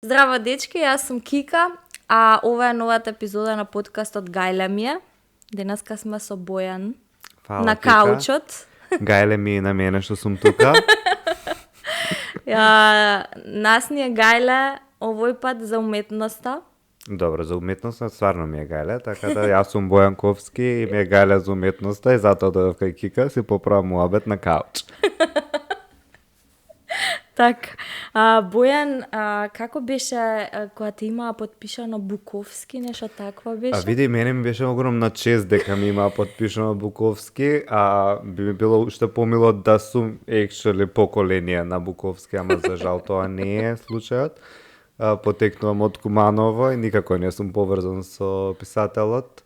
Zdravo, dečki, jaz sem Kika, a ova je novata epizoda na podcastот Gajle mi je. Denaska smo s Bojan Hvala, na Kika. kaučot. Gajle mi na mene što sam tuka. Ja, nas nije Gajle ovoj pad za umetnosta. Dobro, za umetnost stvarno mi je Gajle, tako da ja sam Bojan Kovski i mi je Gajle za umetnost i zato da kaj Kika si popravam muhabet na kauč. Tak, Bojan, kako biše, koja ti ima potpišano Bukovski, nešto takvo biše? A vidi, meni mi беше ogromna čest дека ми има potpišano Bukovski, a bi mi bilo уште помило да сум actually поколение на Bukovski, ама за жал тоа не е случајот. Потекнувам од Куманово и никако не сум поврзан со писателот,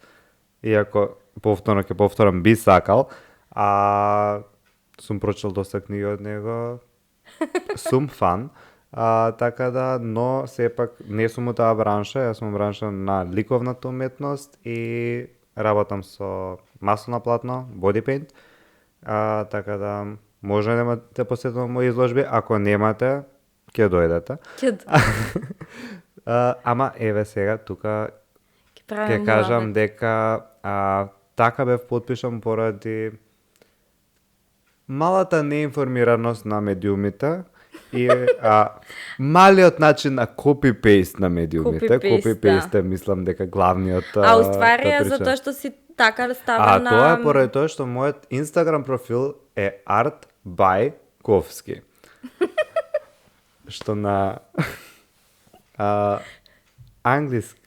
иако повторно ќе повторам би сакал, а сум прочел доста книги од него, сум фан, така да, но сепак не сум у таа бранша, јас сум бранша на ликовната уметност и работам со масло на платно, body paint, така да може да имате посетувам мои изложби, ако немате, ќе дојдете. Ама еве сега тука ќе кажам дека така бев потпишан поради малата неинформираност на медиумите и малиот начин на копи-пейст на медиумите. Копи-пейст е, мислам дека главниот уствари е затоа што си така ставен на... тоа е поради тоа што мојот Инстаграм профил е Art by Kovski. Што на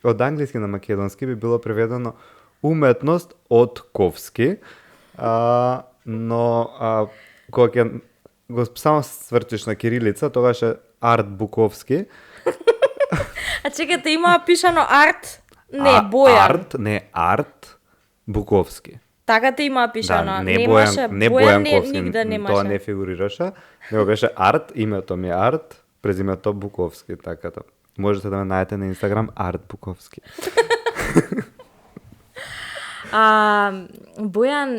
од англиски на македонски би било преведено уметност од Ковски, но кога ќе го само свртиш на кирилица, тогаш е Арт Буковски. А чекате, има пишано арт? Не, Бојан. Арт, не, Арт Буковски. Така те има пишано. Да, не Бојан Ковски, нигде немаше. Тоа не фигурираше. Него беше Арт, името ми е Арт, презимето Буковски, така да. Можете да ме најдете на Инстаграм Арт Буковски. Бојан,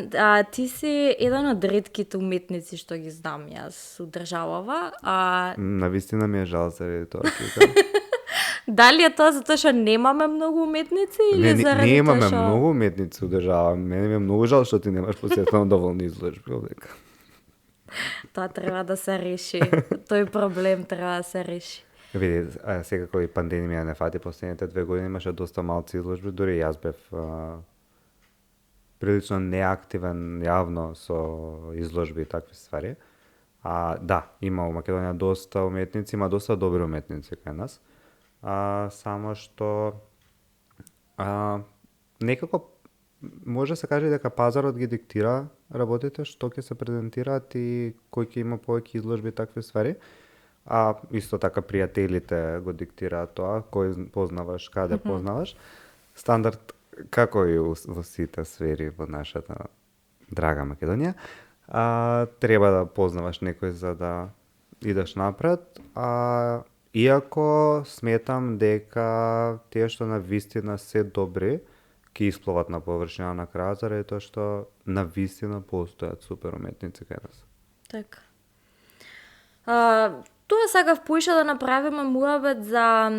ти си еден од ретките уметници што ги знам јас у државава. Навистина ми е жал заради тоа, Кика. Дали е тоа затоа што немаме многу уметници или заради не имаме тоа што... многу уметници у држава. Мене ми е многу жал што ти немаш посетено доволни изложби овдека. Тоа треба да се реши. Тој проблем треба да се реши. Види, секако и пандемија не фати последните 2 години, имаше доста малци изложби, дури јас бев прилично неактивен јавно со изложби и такви ствари. Да, има у Македонија доста уметници, има доста добри уметници кај нас. Само што некако може да се каже дека пазарот ги диктира работите, што ќе се презентираат и кој ќе има повеќе изложби и такви ствари. Исто така пријателите го диктираат тоа, кој познаваш, каде познаваш. Стандард како и во сите сфери во нашата драга Македонија. Треба да познаваш некој за да идеш напред. Иако сметам дека тие што на вистина се добри, ќе испловат на површина на крај, заради тоа што на вистина постојат супер уметници кај нас. Така. Тоа сакав поише да направиме муабет за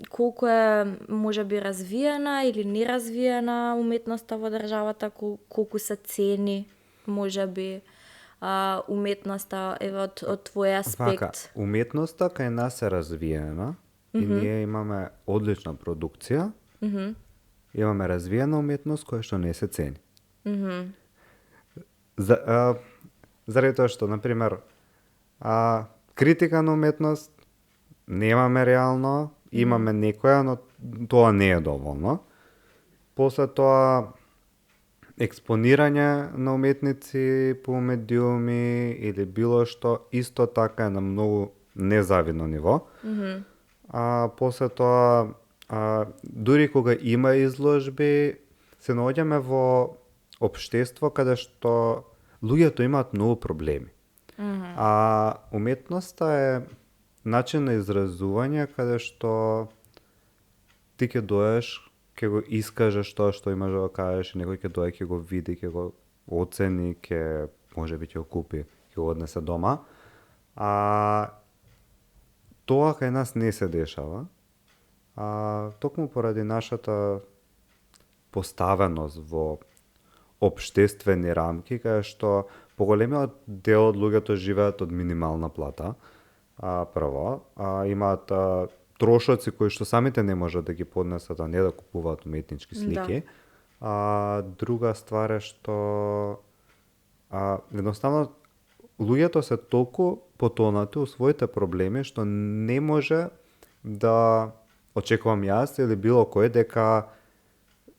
колку е можеби развиена или неразвиена уметноста во државата, колку се цени можеби уметноста од твој аспект. Вака, уметноста кај нас е развиена и ние имаме одлична продукција. Имаме развиена уметност која што не се цени. Заради тоа што, например, критика на уметност немаме реално, имаме некоја, но тоа не е доволно. После тоа експонирање на уметници по медиуми или било што исто така е на многу незавидно ниво. После тоа дури кога има изложби, се наоѓаме во општество каде што луѓето имаат многу проблеми. Уметноста е начин на изразување каде што ти ќе доеш, ќе го искажеш тоа што имаш да го кажеш, некој ќе дое, ќе го види, ќе го оцени, можеби ќе го купи, ќе го однесе дома. Тоа кај нас не се дешава, токму поради нашата поставеност во општествени рамки, кај што поголемиот дел од луѓето живеат од минимална плата, прво, имаат трошоци кои што самите не можат да ги поднесат, а не да купуваат уметнички слики. Друга ствар е што едноставно луѓето се толку потонати у своите проблеми што не може да очекувам јас или било кој дека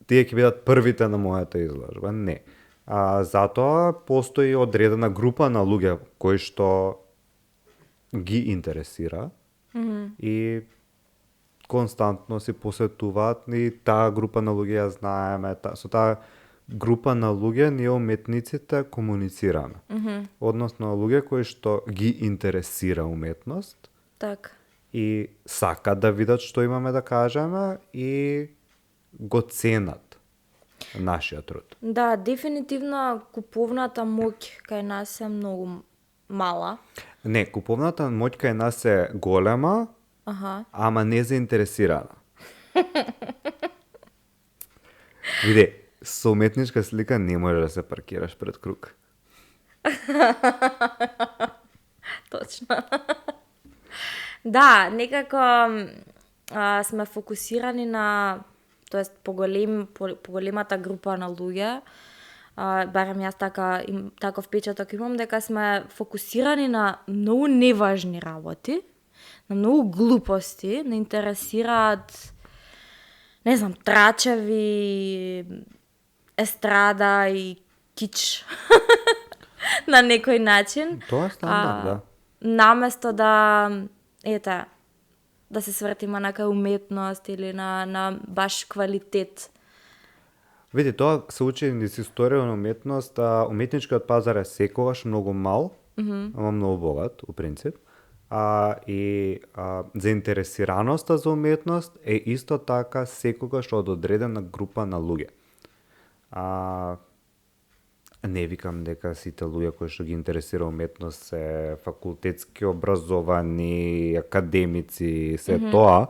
тие ќе бидат првите на мојата изложба. Не. Затоа постои одредена група на луѓе кои што ги интересира и константно си посетуваат и таа група на луѓе ја знаеме. Со таа група на луѓе ние уметниците комуницираме. Односно луѓе кои што ги интересира уметност и сакат да видат што имаме да кажеме и го ценат нашиот труд. Да, дефинитивно куповната моќ кај нас е многу мала. Не, куповната моќ кај нас е голема, ама не заинтересирана. Види, со уметничка слика не може да се паркираш пред круг. Точно. Да, некако сме фокусирани на, тоест поголемата група на луѓе, барем јас таков впечаток имам, дека сме фокусирани на многу неважни работи, на многу глупости, не интересираат, не знам, трачеви, естрада и кич на некој начин. Тоа е стандард, да. Наместо да да се свртиме на кај уметност или на баш квалитет. Види, тоа се учи низ историја на уметност, уметничкиот пазар е секогаш многу мал, ама многу богат, у принцип. И заинтересираноста за уметност е исто така секогаш од одредена група на луѓе. Не викам дека сите луѓе кои што ги интересира уметност се факултетски образовани, академици, се тоа,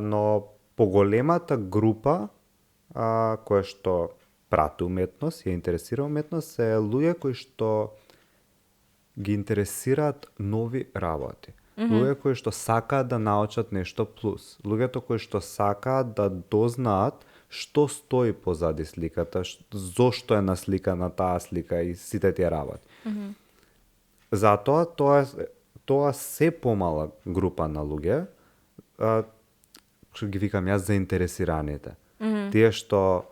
но поголемата група која што прати уметност, ја интересира уметност, се луѓе кои што ги интересираат нови работи. Луѓе кои што сакаат да научат нешто плюс. Луѓето кои што сакаат да дознаат што стои позади сликата, зошто е насликана таа слика и сите тие работи. Затоа тоа се помала група на луѓе, што ги викам јас заинтересираните. Тие што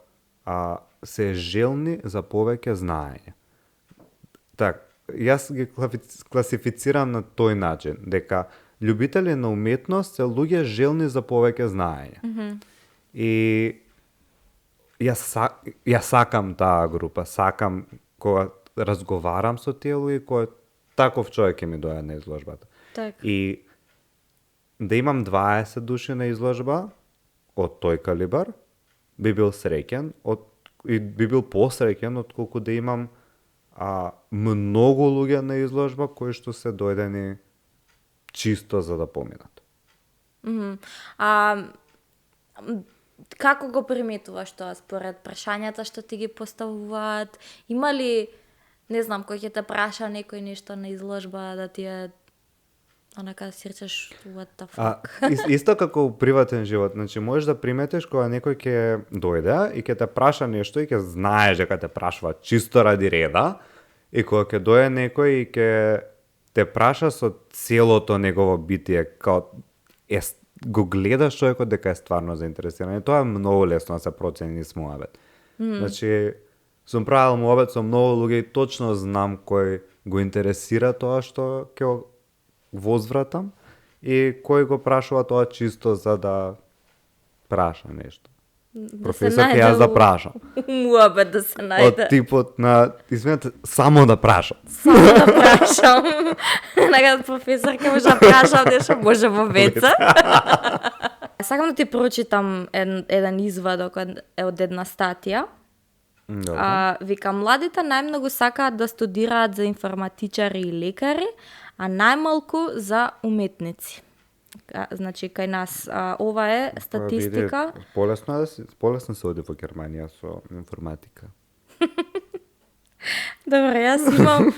се желни за повеќе знаење. Так, јас ги класифицирам на тој начин, дека љубители на уметност се луѓе желни за повеќе знаење. И Јас сакам таа група, сакам кога разговарам со тие луѓе, кој таков човек ќе ми дојде на изложбата. Так. И да имам 20 души на изложба од тој калибар, би бил среќен, и би бил посреќен отколку да имам многу луѓе на изложба кои што се дојдени чисто за да поминат. Како го приметуваш тоа според прашањата што ти ги поставуваат? Има ли, не знам, кој ќе те праша некој нешто на изложба да ти е онака си речеш what the fuck? Исто како у приватен живот, значи можеш да приметиш кога некој ќе дојде и ќе те праша нешто и ќе знаеш дека те прашува чисто ради реда, и кога ќе дојде некој и ќе те праша со целото негово битие, као го гледаш човекот дека е стварно заинтересиран. И тоа е многу лесно да се процени низ муабет. Значи, сум правил муабет со многу луѓе и точно знам кој го интересира тоа што ќе возвратам и кој го прашува тоа чисто за да праша нешто. Професор ќе јас да прашам. Муабет да се најде. Од типот на, извинете, само да прашам. Само да прашам. Нека професор ќе може да прашам нешто, може во веца. Сакам да ти прочитам еден извадок од една статија. Вика, младите најмногу сакаат да студираат за информатичари и лекари, а најмалку за уметници. Значи, кај нас ова е статистика. Полесно се оди во Германија со информатика. Добро, јас имам,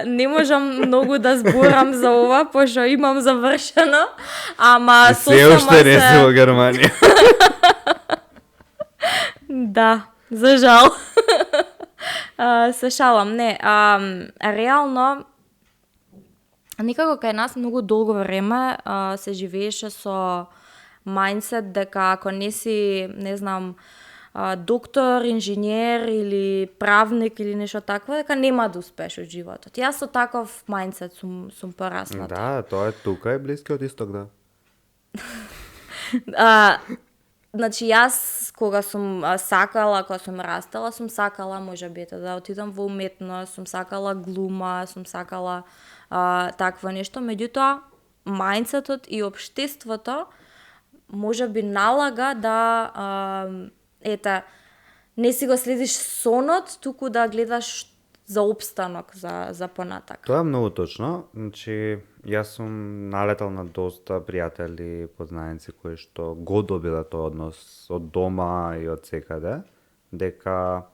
не можам многу да зборам за ова, пошто имам завршено, ама И се уште не се во Германија. Да, за жал. Се шалам, не. Реално, некако кај нас многу долго време се живееше со мајндсет дека ако не си, не знам, доктор, инженер или правник или нешто такво, дека нема да успееш од животот. Јас со таков мајндсет сум порасната. Да, тоа е тука и блискиот исток, да. Значи, јас кога сум сакала, кога сум растала, сум сакала можеби да отидам во уметност, сум сакала глума, сум сакала такво нешто, меѓутоа мајндсетот и општеството можеби налага да не си го следиш сонот, туку да гледаш за опстанок, за понатак. Тоа е многу точно. Значи, јас сум налетал на доста пријатели, познаници кои што го добиле тој однос од дома и од секаде, дека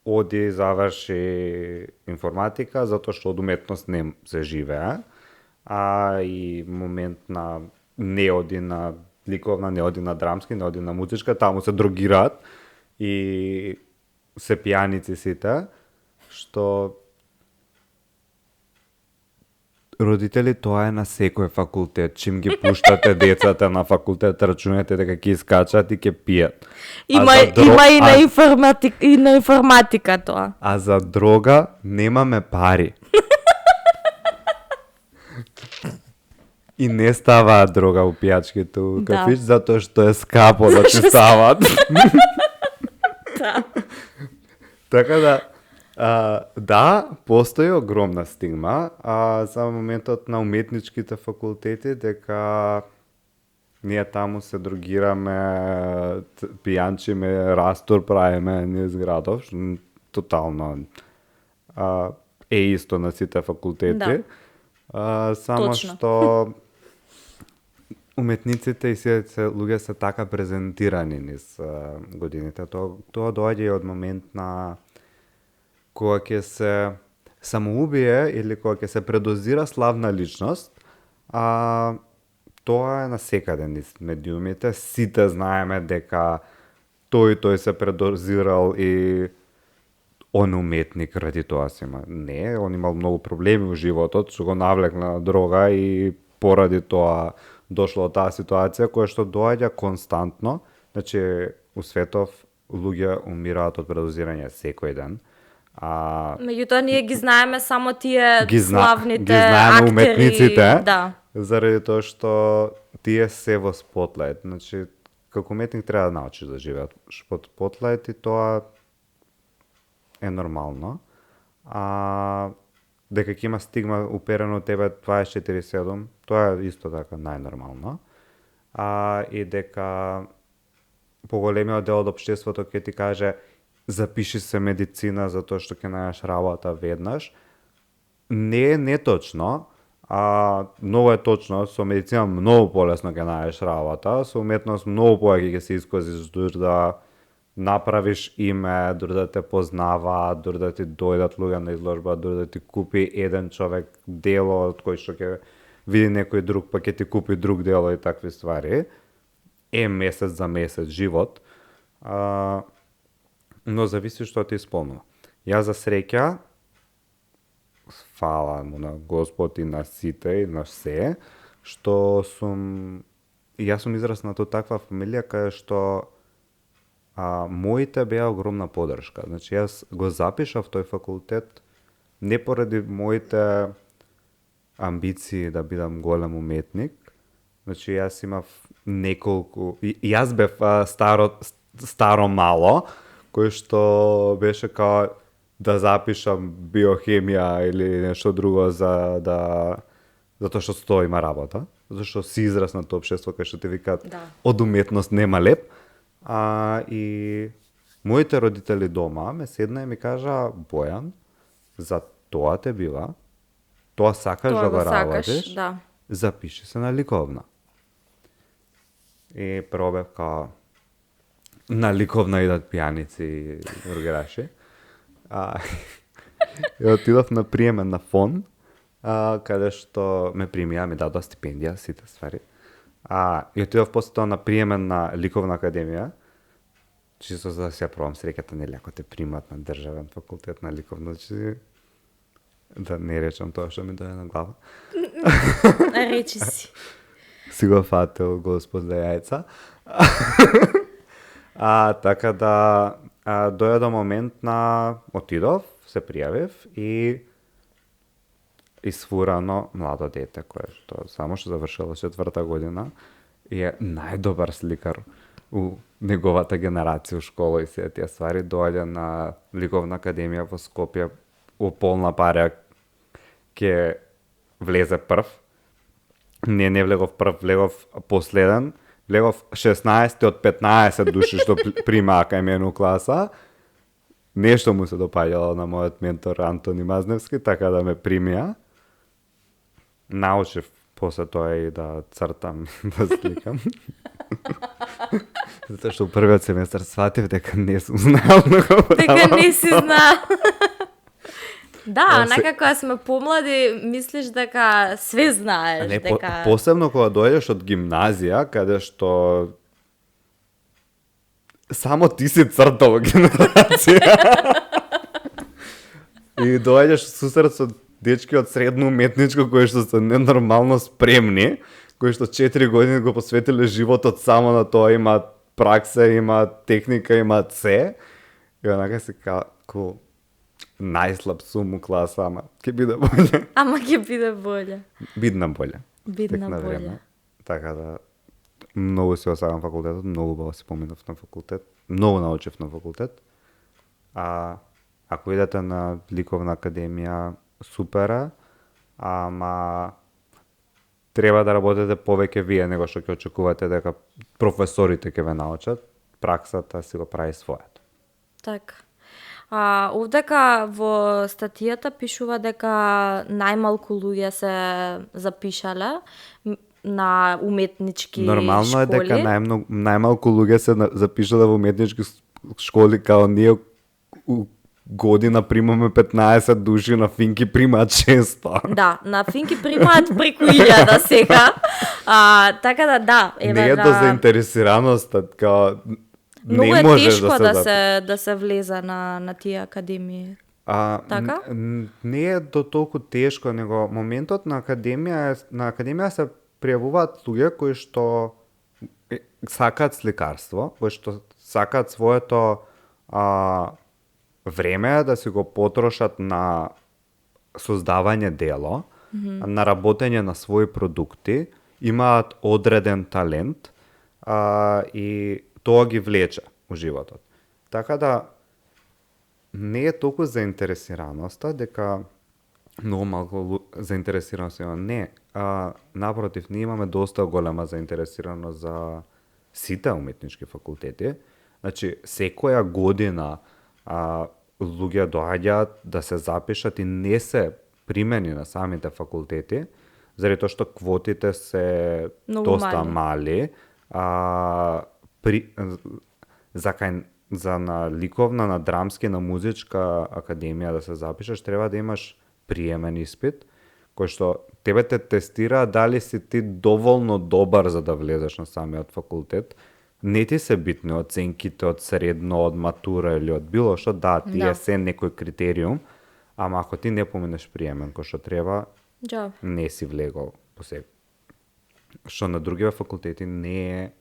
оди заврши информатика затоа што од уметност не се живее, и момент на не оди на ликовна, не оди на драмски, не оди на музичка, таму се дрогираат и се пијаници сите, што родители, тоа е на секој факултет. Чим ги пуштате децата на факултет, рачунете дека ќе искачат и ќе пијат. Има и на информатика тоа. А за дрога немаме пари. И не ставаат дрога у пијачките у кафич, затоа што е скапо да ти стават. Така да, да, постои огромна стигма за моментот на уметничките факултети, дека ние таму се дрогираме, пијанчиме, растур правиме низ градов, тотално е исто на сите факултети. Само точно. Што уметниците и сите луѓе се така презентирани низ годините. Тоа доаѓа и од момент на кога ќе се самоубие или кога ќе се предозира славна личност, тоа е насекаде низ медиумите. Сите знаеме дека тој се предозирал и он уметник ради тоа си има. Не, он имал многу проблеми во животот, што го навлекна на дрога и поради тоа дошло до таа ситуација која што доаѓа константно. Значи, у светов луѓе умираат од предозирање секој ден. Меѓутоа ние ги знаеме само тие славните ги знаеме актери, уметниците, да. Заради тоа што тие се во спотлајт. Значи, како уметник треба да научиш да живеат под спотлајт и тоа е нормално. Дека ќе има стигма уперено од тебе 24/7, тоа е исто така најнормално. И дека поголемиот дел од општеството ќе ти каже запиши се медицина затоа што ќе најдеш работа веднаш. Не е неточно, многу е точно, со медицина многу полесно ќе најдеш работа, со уметност многу повеќе ќе се искозиш дури да направиш име, дури да те познаваат, дури да ти дојдат луѓе на изложба, дури да ти купи еден човек дело од кој што ќе види некој друг, па ќе ти купи друг дело и такви ствари. Месец за месец живот. Но зависи што ти исполнува. Јас за среќа, фала му на Господ и на сите и на се, што јас сум израснат од таква фамилија кај што моите беа огромна поддршка. Значи, јас го запишав тој факултет не поради моите амбиции да бидам голем уметник. Значи, јас имав неколку... Јас бев старо мало, кој што беше као да запишам биохемија или нешто друго затоа што тоа има работа, затоа што си израснат општество кај што ти викаат од уметност нема леп. И моите родители дома ме седна и ми кажа: Бојан, за тоа те бива, тоа сакаш Тоа да го го сакаш, работиш, да. запиши се на ликовна. И прво бев као на ликовна идат пијаници и другираши. И отидов на приемен на фон, каде што ме примија, ми дадоа стипендија, сите ствари. И отидов после тоа на приемен на ликовна академија, чисто за да се пробам среќата, нели, ако те примат на државен факултет на ликовно, да не речам тоа што ми дојде на глава. Речи си. Си го фатил Господ за јајца. Така да дојде до момент на отидов, се пријавив и исфурано младо дете кое што само што завршило 4-та година и е најдобар сликар у неговата генерација у школа и се тие ствари, доаѓа на ликовна академија во Скопје у полна парја ќе влезе прв. Не влегов прв, влегов последен. Влегов 16 од 15 души што примаа кај мене у класа. Нешто му се допаѓало на мојот ментор Антони Мазневски, така да ме примија. Научив после тоа и да цртам, да сликам. Затоа што првиот семестар сватив дека не сум знаел многу. Дека не си знаел. Да, онака кога сме помлади, мислиш дека све знаеш, Не, дека... посебно кога дојдеш од гимназија, каде што само ти си цртал генерација. И доаѓаш сусрет со дечки од средно уметничко кои што се ненормално спремни, кои што 4 години го посветиле животот само на тоа, имаат пракса, имаат техника, имаат се. И онака си као, најслаб сум у класа, ама ќе биде боле. Ама ќе биде боле. Бидна боле. Бидна Тек на боле. време. Така да, многу си осагам факултетот, многу убаво си поминав на факултет, многу научив на факултет. Ако идете на ликовна академија, супера, ама треба да работите повеќе вие него што ќе очекувате дека професорите ќе ве научат, праксата си го прави својато. Така. Овдека во статијата пишува дека најмалку луѓе се запишале на уметнички Нормално школи. е дека најмалку луѓе се запишале во уметнички школи, као ние у година примаме 15 души, на Финки примаат 600. Да, на Финки примаат преку 1000 сега. Така да, Не е до заинтересираноста, као многу не е можеш тешко да да се влезе на тие академии. Така? Не е до толку тешко, него моментот на академија се пријавуваат луѓе кои што сакаат сликарство, кои што сакаат своето време да си го потрошат на создавање дело, на работење на своји продукти, имаат одреден талент и тоа ги влече у животот. Така да не е толку заинтересираноста, дека многу малку заинтересираност има. Не, напротив, ние имаме доста голема заинтересираност за сите уметнички факултети. Значи, секоја година луѓе доаѓаат да се запишат и не се примени на самите факултети, заради тоа што квотите се Многу доста мали. За на ликовна, на драмски, на музичка академија да се запишеш, треба да имаш приемен испит, кој што тебе те тестира дали си ти доволно добар за да влезеш на самиот факултет. Не ти се битни оценките од средно, од матура или од било што, да, тие се некој критериум, ама ако ти не поминеш приемен кој што треба, не си влегол по себе. Што на другиве факултети не е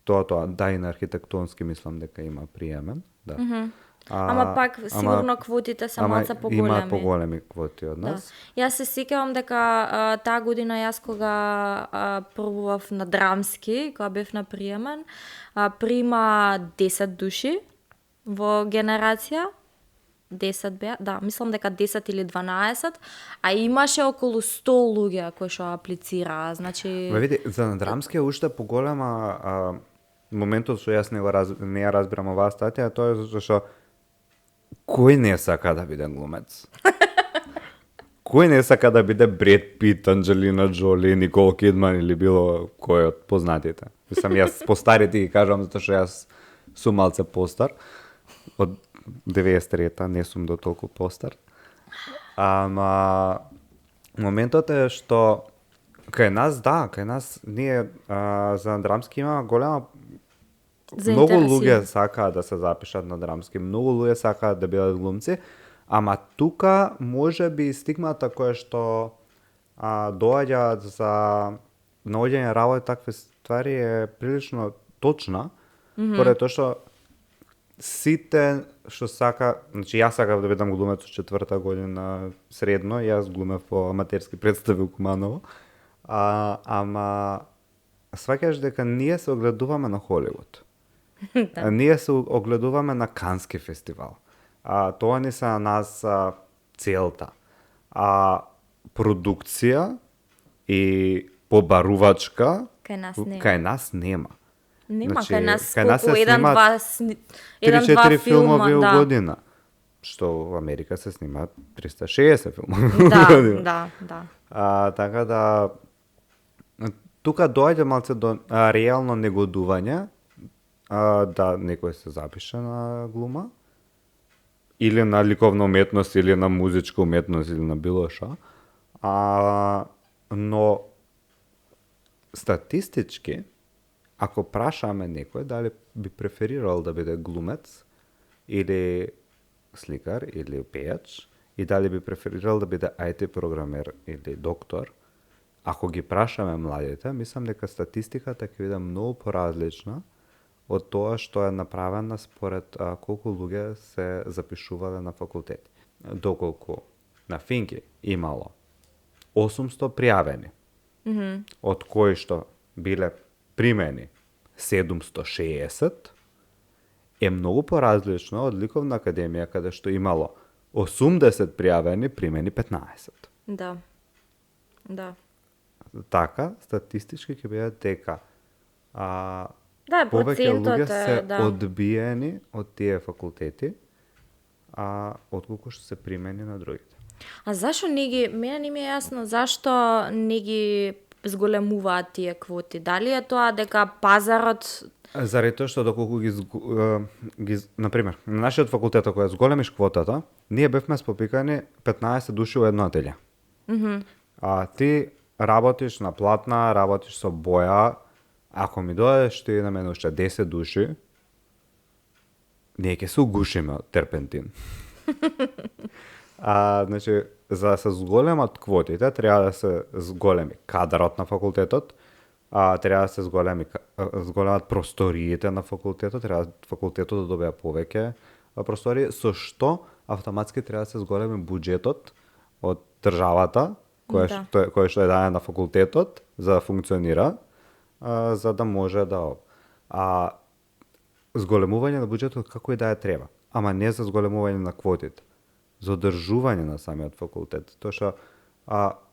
тоа, да, и на архитектонски мислам дека има приемен, да. Ама пак сигурно квотите се малку поголеми. Имаат поголеми квоти од нас. Да. Јас се сеќавам дека таа година јас кога пробував на драмски, кога бев на приемен, прима 10 души во генерација. 10 беа, да, мислам дека 10 или 12, а имаше околу 100 луѓе кои што аплицираа, значи... Види, за на драмски е уште поголема моментот што јас не ја разбирам оваа статија, тоа е зашто кој не сака да биде глумец? Кој не сака да биде Бред Пит, Анджелина Джоли, Никол Кидман или било кој од познатите? Мислам, јас постарите ги кажам, затоа што јас сум малце постар. Од 93-та не сум до толку постар. Ама моментот е што кај нас ние за драмски има голема многу луѓе сакаат да се запишат на драмски, многу луѓе сакаат да бидат глумци, ама тука може би стигмата која што доаѓаат за наоѓање работи такви ствари е прилично точна, поради тоа што сите што сака, значи јас сакав да бидам глумец од 4-та година средно, јас глумев по аматерски представи у Куманово, ама сваќаш дека ние се огледуваме на Холивуд. Ние се огледуваме на Кански фестивал. Тоа ни се на нас целта. Продукција и побарувачка кај нас нема. Нема Значи, кај нас кај нас се колку снимаат 3-4 филмови у да. година. Што во Америка се снимаат 360 филмови у година. Да. Така да тука доаѓа малце до реално негодување да некој се запише на глума или на ликовна уметност или на музичка уметност или на било што. Но статистички ако прашаме некој дали би преферирал да биде глумец или сликар или пејач и дали би преферирал да биде IT програмер или доктор, ако ги прашаме младите, мислам дека статистиката ќе биде многу поразлична од тоа што е направена според колку луѓе се запишувале на факултети. Доколку на Финки имало 800 пријавени, од кои што биле примени 760, е многу поразлично од Ликовна академија каде што имало 80 пријавени, примени 15. Да. Така, статистички ќе биде дека Да, повеќе луѓе процентот се да. одбиени од тие факултети, отколку што се примени на другите. А зашо мене не ми е јасно зашто не ги зголемуваат тие квоти? Дали е тоа дека пазарот Заради тоа што доколку например, на нашиот факултет кој зголемиш квотата, ние бевме спопикани 15 души во едно ателје. Ти работиш на платна, работиш со боја, ако ми дојдеш ти на мене уште 10 души, ние ќе се угушиме од терпентин. Значи, за да се зголемат квотите, треба да се зголеми кадарот на факултетот, треба да се зголемат просториите на факултетот, треба факултетот да добија повеќе простории, со што автоматски треба да се зголеми буџетот од државата, кој што е даден на факултетот за да функционира, за да може да зголемување на буџетот како и да е треба, ама не за зголемување на квотите, за одржување на самиот факултет, тоа што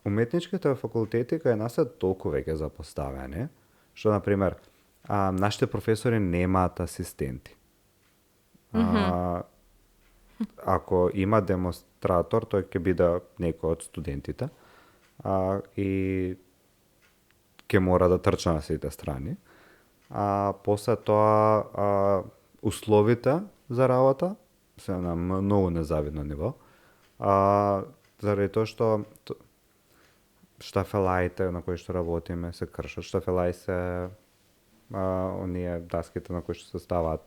уметничките факултети кај нас се толку веќе запоставени, што, например, нашите професори немаат асистенти. Ако има демонстратор, тој ќе биде некој од студентите и ќе мора да трча на сите страни. После тоа, условите за работа се на многу незавидно ниво. Заради тоа што штафелаите на кои што работиме се кршат. Штафелаи се оние даските на кои што се ставаат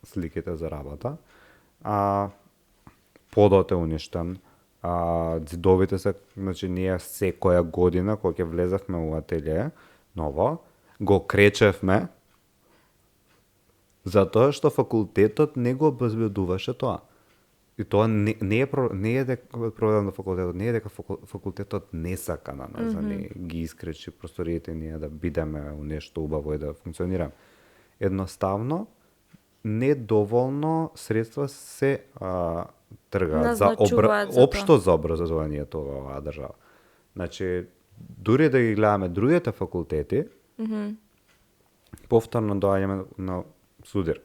сликите за работа. Подот е уништен. Ѕидовите се, значи ние секоја година кога ќе влезевме во ателје ново, го кречевме затоа што факултетот не го обезбедуваше тоа. И тоа не е дека проблем на факултетот, не е дека факултетот не сака на нас, не ги искречи просториите ние да бидеме у нешто убаво и да функционираме. Едноставно, недоволно средства се тргаат за општо за образованието во оваа држава. Значи, дури да ги гледаме другите факултети, повторно доаѓаме на судир.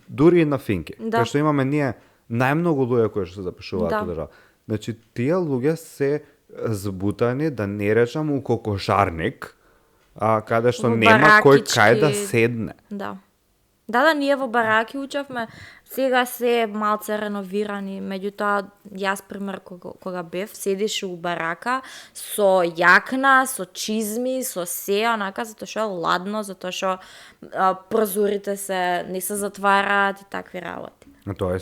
Дури и на Финки, кај што имаме ние најмногу луѓе кои што се запишуваат во држава. Значи, тие луѓе се збутани, да не речам, у кокошарник, каде што Во нема кој баракички. кај да седне. Да. Да, ние во бараки учевме, сега се малце реновирани, меѓутоа јас пример кога бев, седиш у барака со јакна, со чизми, со се, онака затоа што е ладно, затоа што прозорите не се затвараат и такви работи. Тоа е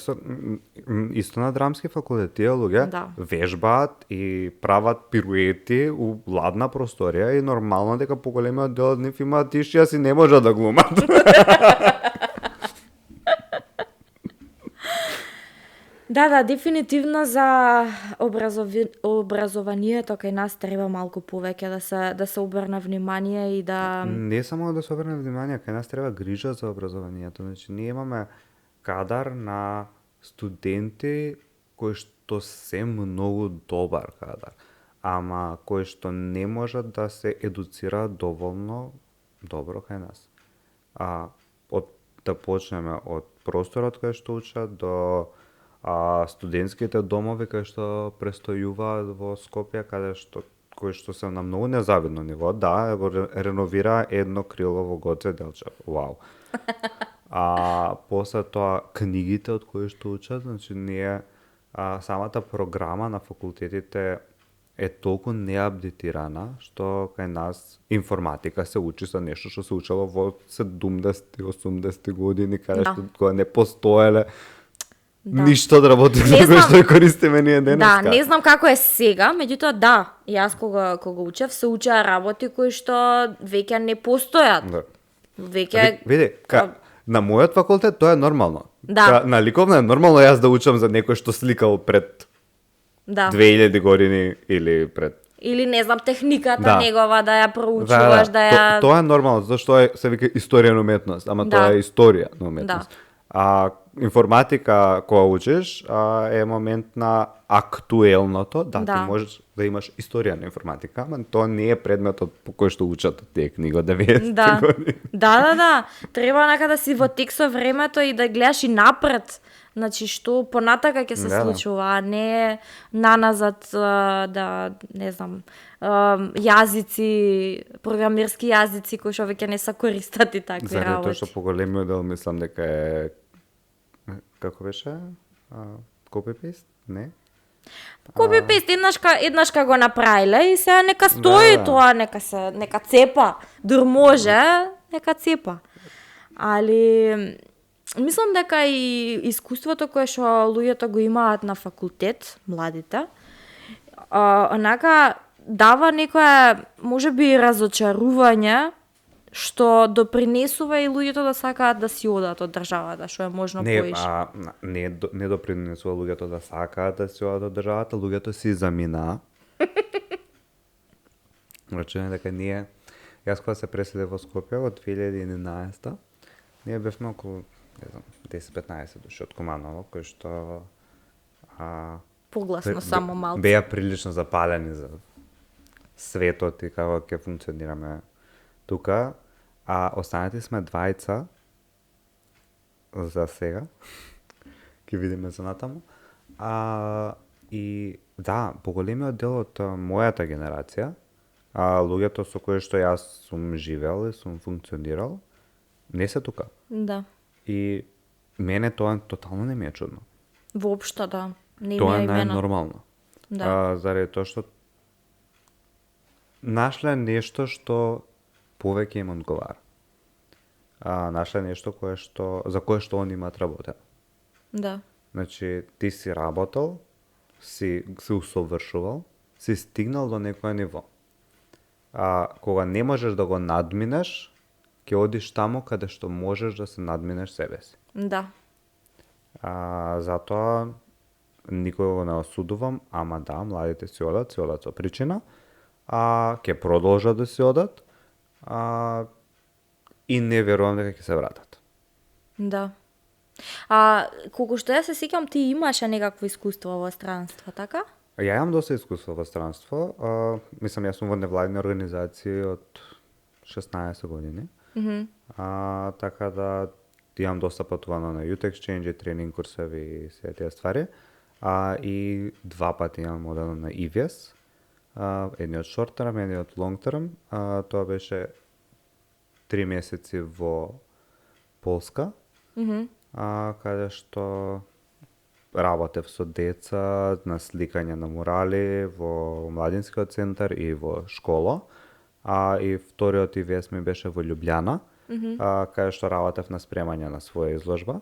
исто на драмски факултет. Тие луѓе Да. вежбаат и прават пируети у ладна просторија и нормално дека поголемиот дел од нив имаат тишија и не можат да глумат. Да, дефинитивно за образованието кај нас треба малку повеќе да се обрне внимание и да... Не само да се обрне внимание, кај нас треба грижа за образованието. Значи, ние имаме кадар на студенти кои што се многу добар кадар, ама кои што не можат да се едуцираат доволно добро кај нас. Да почнеме од просторот кај што учат до студентските домови кај што престојуваат во Скопје, кои што се на многу незавидно ниво. Да, го реновира едно крило во Гоце Делчев. Вау. После тоа книгите од кои што учат, значи ние самата програма на факултетите е толку неапдетирана што кај нас информатика се учи со нешто што се учело во 70-80 години, каде што кога не постоеле ништо да работи како што користиме ние денеска. Да, не знам како е сега, меѓутоа да, јас кога учев се учеа работи кои што веќе не постојат. Да. Веќе Види, на мојот факултет тоа е нормално. Да. На ликовна е нормално јас да учам за некој што сликал пред 2000 години или пред... Или не знам техниката негова да ја проучуваш, да ја... Тоа е нормално, зашто се вика историја на уметност, ама тоа е историја на уметност. Информатика кога учиш е момент на актуелното, ти можеш да имаш историја на информатика, ама тоа не е предметот по кој што учат тие книги од 90 години. Да. Треба нека да си во тек со времето и да гледаш и напред. Значи, што понатака ќе се случува, а не наназад не знам, јазици, програмирски јазици кои што веќе не се користат и такви работи. Тоа што поголемиот дел мислам дека е како беше? Copy-paste? Не? Copy-paste еднашка го направиле и сега нека стои тоа, нека цепа. Дур може, нека цепа. Али мислам дека и искуството кое што луѓето го имаат на факултет, младите, онака дава некое можеби разочарување што допринесува и луѓето да сакаат да си одат од државата, што е можно поише. Не допринесува луѓето да сакаат да си одат од државата, луѓето си заминаа. Речеме дека јас кога се преселив во Скопје во 2011, ние бевме околу 10-15 души од Куманово, кои што погласно само малку беа прилично запалени за светот и како ќе функционираме тука, останати сме двајца за сега. Ќе видиме за натаму. И да, поголемиот дел од мојата генерација, луѓето со кои што јас сум живеел и сум функционирал, не се тука. Да. И мене тоа тотално не ми е чудно. Воопшто да. Тоа е најнормално. Да. Заради тоа што нашле нешто што повеќе им одговара. Нашле нешто за кое што они имаат работено. Да. Значи, ти си работел, си усовршувал, си стигнал до некое ниво. Кога не можеш да го надминеш, ќе одиш таму каде што можеш да се надминеш себе си. Да. Затоа никој го не осудувам, ама да, младите си одат со причина, ќе продолжат да си одат, и не верувам дека ќе се вратат. Да. Колку што ја се сеќам, ти имаше некакво искуство во странство, така? Ја имам доста искуство во странство. Мислам, јас сум во невладини организации од 16 години. Така да имам доста патувано на Youth Exchange, тренинг курсеви и се тие ствари. И 2 пати имам одено на EVS. Едниот short term, едниот long term. Тоа беше 3 месеци во Полска, каде што работев со деца на сликање на мурали во младинскиот центар и во школа. И вториот EVS ми беше во Љубљана, каде што работев на спремање на своја изложба.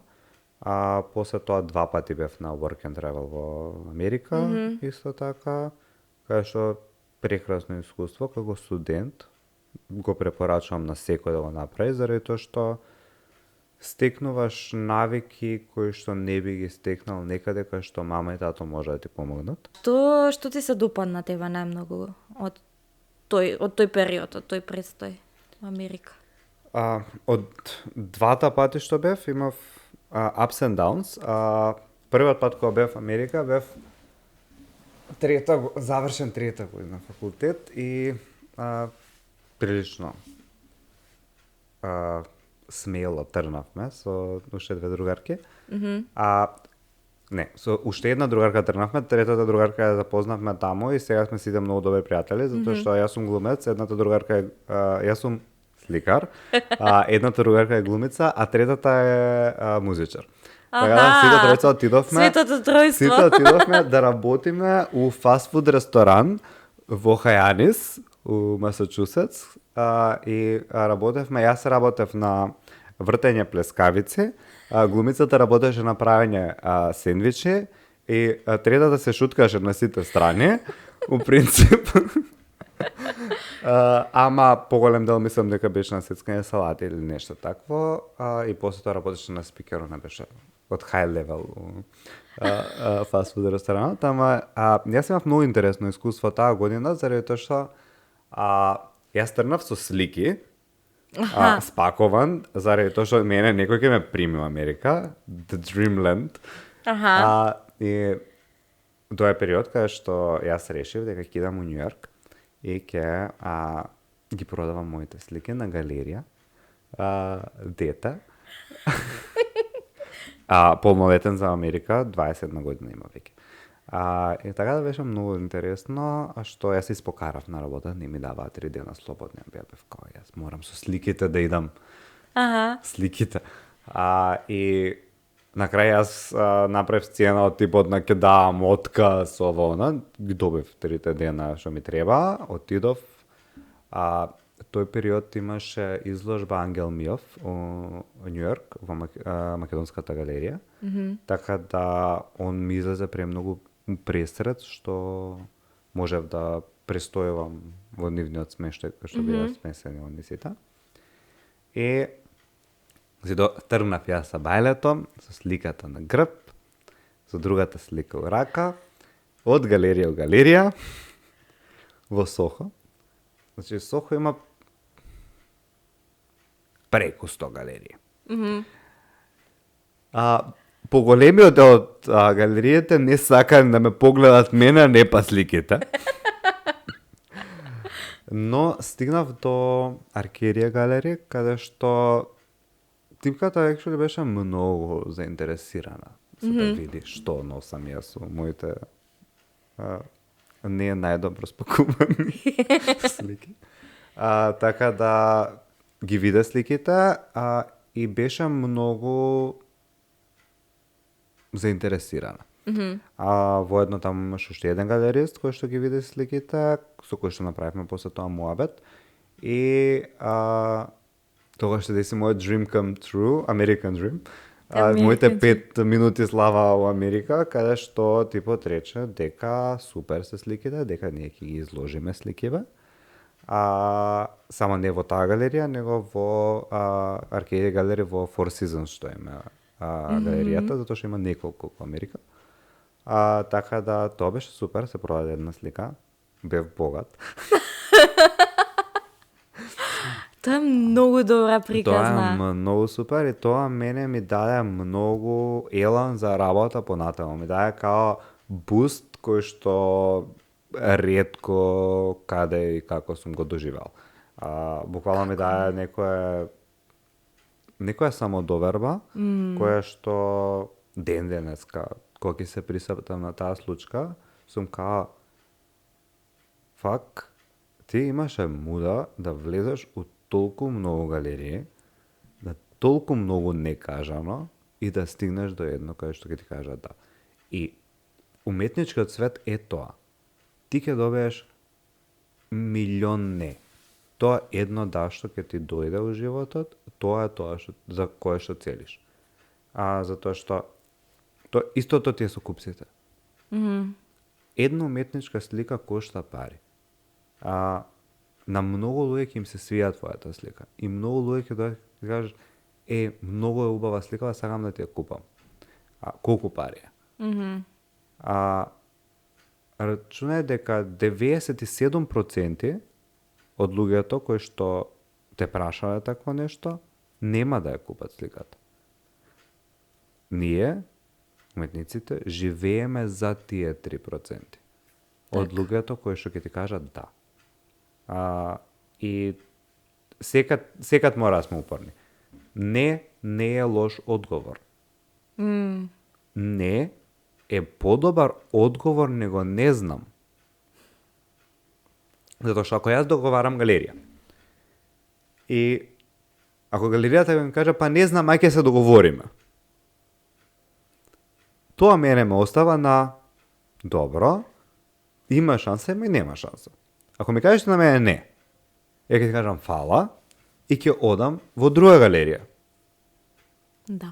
После тоа 2 пати бев на Work and Travel во Америка, исто така, каде што прекрасно искуство како студент. Го препорачувам на секој да го направи, заради тоа што стекнуваш навики кои што не би ги стекнал некаде кај што мама и тато може да ти помогнат. Што ти се допадна тебе најмногу од тој период, од тој престој во Америка? Од 2 пати што бев, имав ups and downs. Првиот пат кога бев во Америка, бев завршен трета година факултет и прилично смело трнавме со уште 2 другарки. Не, со уште една другарка трнавме, третата другарка ја запознавме таму и сега сме сите многу добри пријатели, затоа што јас сум глумец, едната другарка е јас сум сликар, едната другарка е глумица, а третата е музичар. Така да сите тројца Светото отидовме да работиме у фастфуд ресторан во Хајанис, у Масачусетс, и јас работев на вртење плескавици, глумицата работеше на правење сендвичи и третата се шуткаше на сите страни, у принцип. Ама поголем дел мислам дека беше на сецкање салати или нешто такво, и после тоа работеше на спикерот, не беше од high level фастфуд ресторанот, ама јас имав многу интересно искуство таа година, заради тоа што јас тргнав со слики, спакован, заради тоа што мене некој ќе ме прими во Америка, the dreamland. И тоа е период каде што јас решив дека ќе идам у Њу Јорк и ќе ги продавам моите слики на галерија, дете. Полнолетен за Америка, 21 година има веќе. И така да беше многу интересно, што јас испокарав на работа, не ми даваа 3 дена слободни, бев као јас морам со сликите да идам. Сликите. И на крај јас направив сцена од типот на ќе давам отказ, ова она, ги добив 3 дена што ми треба, отидов. Тој период имаше изложба Ангел Миов во Њу Јорк, во Македонската галерија. Така да он ми излезе премногу пресред што можев да престојувам во нивниот смештај кој што беа смесени оние сите. И тргнав јас со бајлето, со сликата на грб, со другата слика у рака, од галерија у галерија во Сохо. Значи Сохо има преку 100 галерии. Поголемиот од галериите не сакаат да ме погледат мене, а не па сликите. Но стигнав до Аркерија галерија, каде што типката actually беше многу заинтересирана за да види што носам јас со моите не најдобро спакувани слики. Така да ги виде сликите и беше многу заинтересирана. Во едно таму имаше уште еден галерист кој што ги виде сликите, со кој што направивме после тоа муабет. И тогаш ще деси мојот dream come true, American dream. Моите 5 минути слава во Америка, каде што типот рече дека супер се сликите, дека ние ќе ги изложиме сликиве. Само не во таа галерија, него во Аркадија галерија во Four Seasons што има галеријата, затоа што има неколку во Америка. Така да тоа беше супер, се продаде една слика, бев богат. Тоа е многу добра приказна. Тоа е многу супер и тоа мене ми даде многу елан за работа понатаму. Ми даде као буст кој што ретко каде и како сум го доживел. Буквално ми даде некоја самодоверба, која што ден денеска кога ќе се присетам на таа случка, сум као, фак, ти имаше муда да влезеш у толку многу галерии, да толку многу некажано и да стигнеш до едно кај што ќе ти кажат да. И уметничкиот свет е тоа. Ти ќе добиеш милион не. Тоа едно да што ќе ти дојде у животот, тоа е тоа што, за кое што целиш. Затоа што истото ти е со купците. Една уметничка слика кошта пари. На многу луѓе ќе им се свија твојата слика. И многу луѓе ќе дојдат и кажат, многу е убава слика, сакам да ти ја купам. Колку пари е? Рачунај дека 97% од луѓето кои што те прашале такво нешто, нема да ја купат сликата. Ние, уметниците, живееме за тие 3% од луѓето кои што ќе ти кажат да. И секад мора да сме упорни. Не е лош одговор. Не е подобар одговор него не знам. Затоа што ако јас договарам галерија и ако галеријата ми каже па не знам, ај ќе се договориме. Тоа мене ме остава на добро, има шанса и нема шанса. Ако ми кажеш на мене не, ја ќе ти кажам фала и ќе одам во друга галерија. Да.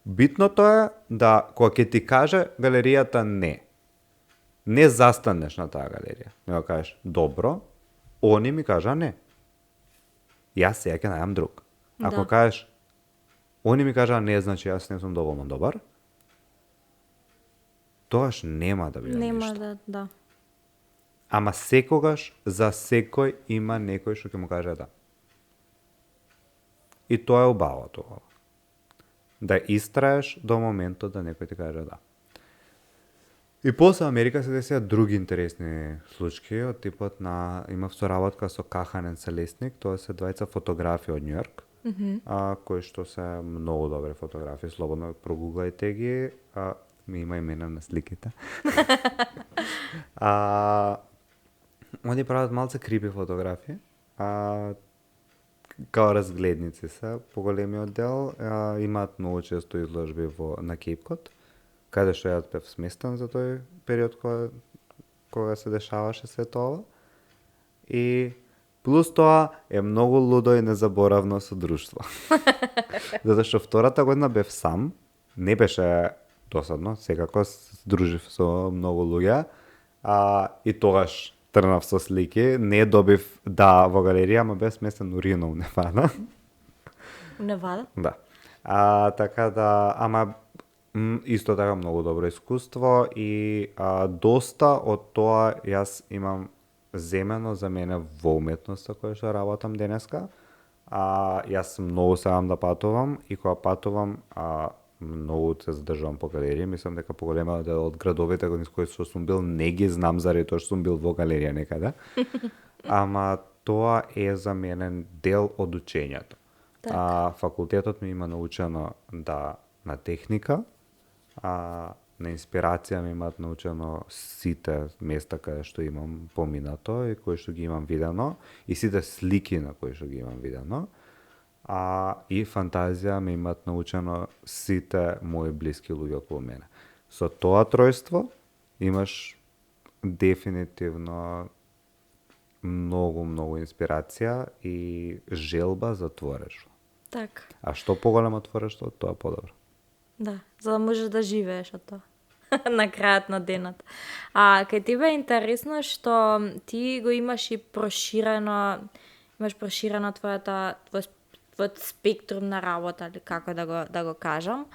Битното е да кога ќе ти каже галеријата не застанеш на таа галерија. Не го кажеш добро, они ми кажа не. Јас сега ќе најдам друг. Ако кажеш они ми кажа не, значи јас не сум доволно добар, тоаш нема да биде ништо. Да. Ама секогаш за секој има некој што ќе му каже да. И тоа е убавото. Да истраеш до моментот да некој ти каже да. И после Америка се десија други интересни случаи од типот на имав соработка со Каханен Селесник, тоа се двајца фотографи од Њујорк, кои што се многу добри фотографи, слободно прогуглајте ги, ми има имена на сликите. Они прават малце крипи фотографии, као разгледници се, поголемиот дел, имаат многу често изложби на Кейпкот, каде што јас бев сместен за тој период кога се дешаваше се тоа. И плюс тоа е многу лудо и незаборавно содружство. Затоа што втората година бев сам, не беше досадно, секако се дружив со многу луѓе, и тогаш трнав со слики, не добив да во галерија, ама бев сместен у Рино, Невада. Невада? Да. Така да, ама исто така многу добро искуство и доста од тоа јас имам земено за мене во уметноста која што работам денеска. Јас многу сакам да патувам и кога патувам многу се задржувам по галерија. Мислам дека поголема дел од градовите низ кои што сум бил не ги знам заради тоа што сум бил во галерија некаде. Ама тоа е за мене дел од учењето. Факултетот ми има научено на техника, на инспирација ми имаат научено сите места каде што имам поминато и кои што ги имам видено и сите слики на кои што ги имам видено. И фантазија ми имаат научено сите мои блиски луѓе околу мене. Со тоа тројство имаш дефинитивно многу инспирација и желба за творештво. Така. А што поголемо творештво, тоа подобро. Да, за да можеш да живееш од тоа. На крајот на денот. Кај тебе е интересно што ти го имаш и проширено твојот спектрум на работа, или како да го кажам.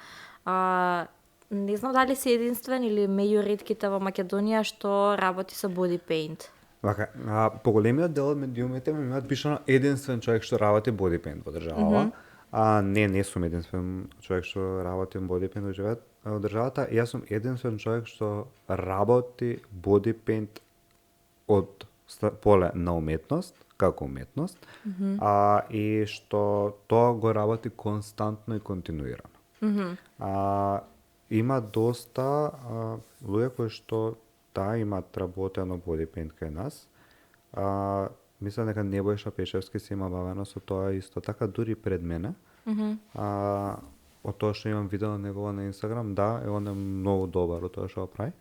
Не знам дали си единствен или меѓу ретките во Македонија што работи со body paint. Вака, поголемиот дел од медиумите ми имаат пишано единствен човек што работи body paint во државава. Не сум единствен човек што работи body paint во државата. Јас сум единствен човек што работи body paint од поле на уметност, како уметност, и што тоа го работи константно и континуирано. има доста луѓе кои што имат работено body paint кај нас. Мислам дека Небојша Пешевски се има бавено со тоа исто така, дури пред мене. Од тоа што имам видео негово на Инстаграм, да, он е многу добар од тоа што го прави.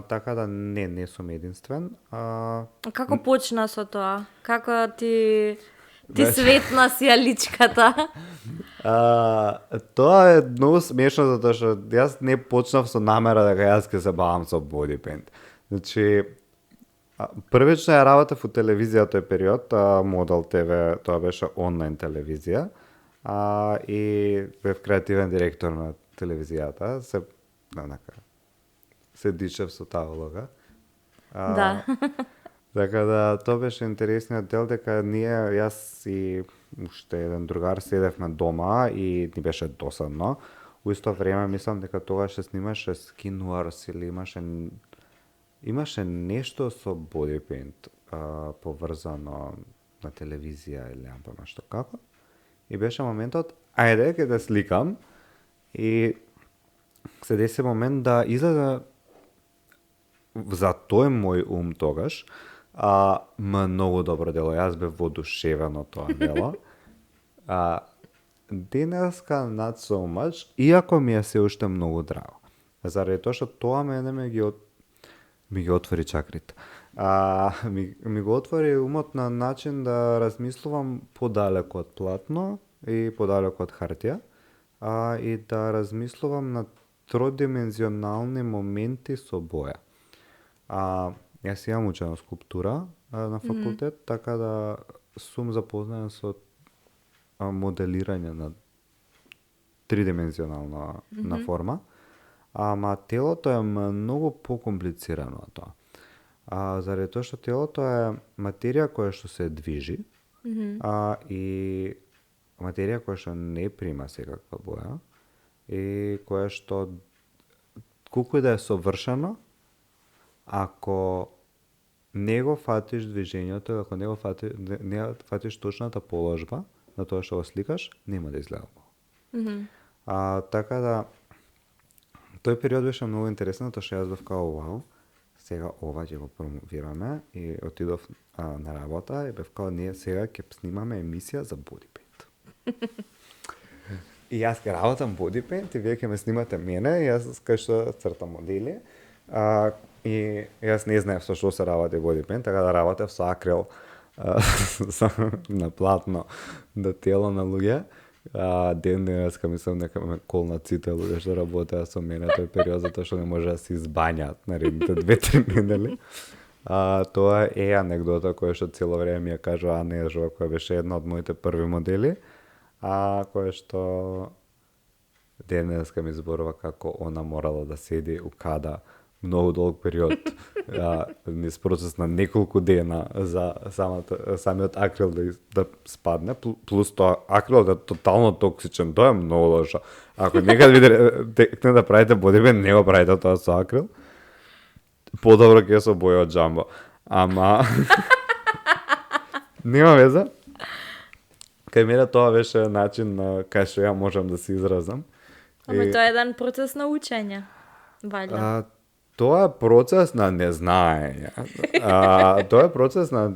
Така да не сум единствен. Како почна со тоа? Како ти светна си личката? Тоа е многу смешно затоа што јас не почнав со намера дека јас ќе се бавам со body paint. Значи, првично ја работев во телевизија тој период, Модел ТВ, тоа беше онлайн телевизија, и бев креативен директор на телевизијата, се дичев со таа улога. Да. Така да, тоа беше интересниот дел, дека јас и уште еден другар седевме дома и ни беше досадно. У исто време мислам дека тогаш се снимаше Skin Wars или имаше нешто со body paint поврзано на телевизија или не помня што како. И беше моментот, ајде ќе да сликам, и се деси момент да излезе за тој мој ум тогаш, многу добро дело. Јас бев воодушевен од тоа дело. Денеска not so much, иако ми е се уште многу драго. Заради тоа што тоа мене ми ги отвори чакрите. Ми го отвори умот на начин да размислувам подалеку од платно и подалеку од хартија, и да размислувам на тродимензионални моменти со боја. Јас имам учено скулптура на факултет, така да сум запознаен со моделирање на тридимензионална форма, ама телото е многу покомплицирано од тоа. Заради тоа што телото е материја која што се движи, и материја која што не прима секаква боја, и која што колку и да е совршено, ако не го фатиш движењето, ако не фатиш точната положба на тоа што го сликаш, нема да изгледа убаво. Така да, тој период беше многу интересен, тоа што јас бев као вау, сега ова ќе го промовираме, и отидов на работа и бев као ние сега ќе снимаме емисија за body paint. И јас ќе работам body paint и вие ќе ме снимате мене, и јас кај што цртам модели. И јас не знаев со што се работи body paint, така да работев со акрил на платно до тело на луѓе. Денеска мислам дека ме колнат сите луѓе што работеа со мене тој период, затоа што не може да се избањаат наредните 2-3 недели. Тоа е анегдота која што цело време ми ја кажува Анежова, која беше една од моите први модели, која што денеска ми зборува како она морала да седи у када многу долг период, низ процес на неколку дена за самиот акрил да спадне, плюс тоа акрил да е тотално токсичен, тоа е многу лошо. Ако некад текне да правите body paint, не го правите тоа со акрил. Подобро ќе со боја од джамбо. Ама нема веза. Кај мене тоа беше начин на кај што ја можам да се изразам. Ама тоа е еден процес на учење, валја. Тоа е процес на незнаење. Тоа е процес на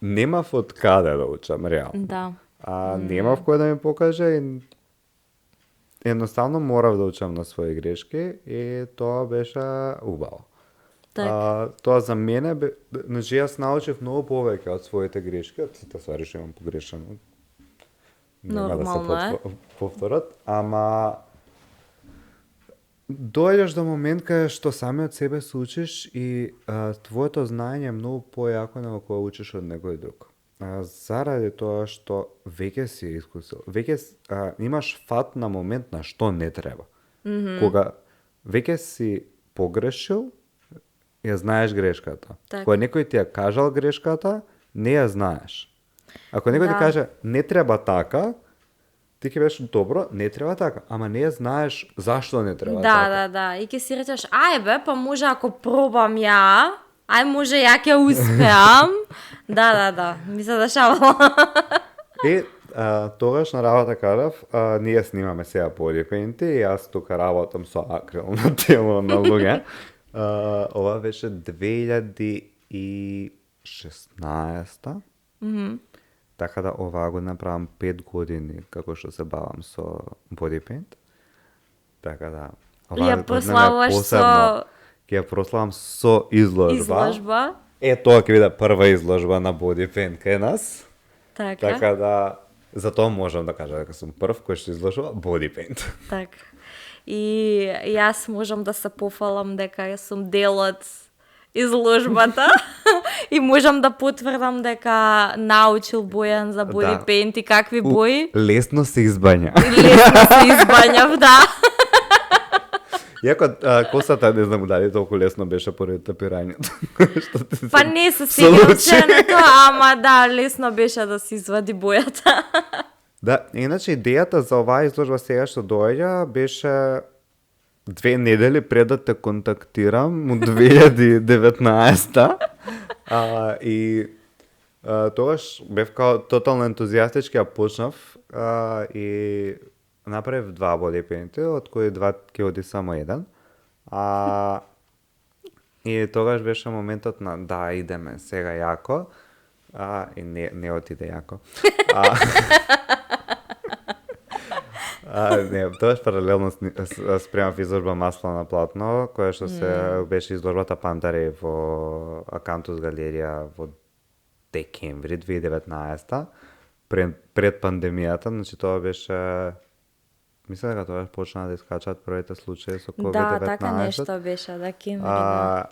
немав од каде да учам реално. Да. Немав кој да ми покаже, и едноставно морав да учам на своји грешки, и тоа беше убаво. Тоа за мене, значи јас научив многу повеќе од своите грешки, од сите ствари што имам погрешено. Нема да се повторат, ама доаѓаш до момент кај што сами од себе се учиш, и твоето знаење е многу појако него кога учиш од некој друг. Заради тоа што веќе си искусил, веќе имаш фат на момент на што не треба. Кога веќе си погрешил, ја знаеш грешката. Кога некој ти ја кажал грешката, не ја знаеш. Ако некој ти каже не треба така, ти ќе беше добро, не треба така, ама не знаеш зашто не треба така. Да. И ќе си речеш, ај бе, па може ако пробам ја, ај може ја ќе успеам. Да. Ми се дешавало. И Тогаш на работа кажав, ние снимаме сега body paint и јас тука работам со акрил на тело на луѓе. Ова беше 2016. Така да оваа го направам 5 години како што се бавам со body paint. Така да Ја прославуваш со ќе ја прославам со изложба. изложба. Тоа ќе биде прва изложба на body paint кај нас. Така. Така да затоа можам да кажам дека сум прв кој што изложува body paint. Така. И јас можам да се пофалам дека јас сум дел од изложбата и можам да потврдам дека научил Бојан за body paint и какви бои. Лесно се избања. Лесно се избањав, да. Иако косата не знам дали толку лесно беше поради тапирањето. Па не се сеќавам се на тоа, ама да, лесно беше да се извади бојата. Да, иначе идејата за оваа изложба сега што доаѓа беше 2 недели пред да те контактирам од 2019 и тогаш бев као тотално ентузијастички, ја почнав и направив 2 body paint, од кои 2 ќе оди само еден. И тогаш беше моментот на да, идеме сега јако. И не отиде јако. Не, тогаш паралелно спремав изложба Масло на платно, која што се беше изложбата Пандари во Акантус галерија во декември 2019 пред пандемијата, значи тоа беше мислам дека тоа почна да искачаат првите случаи со COVID-19. Да, така нешто беше, декември. Да.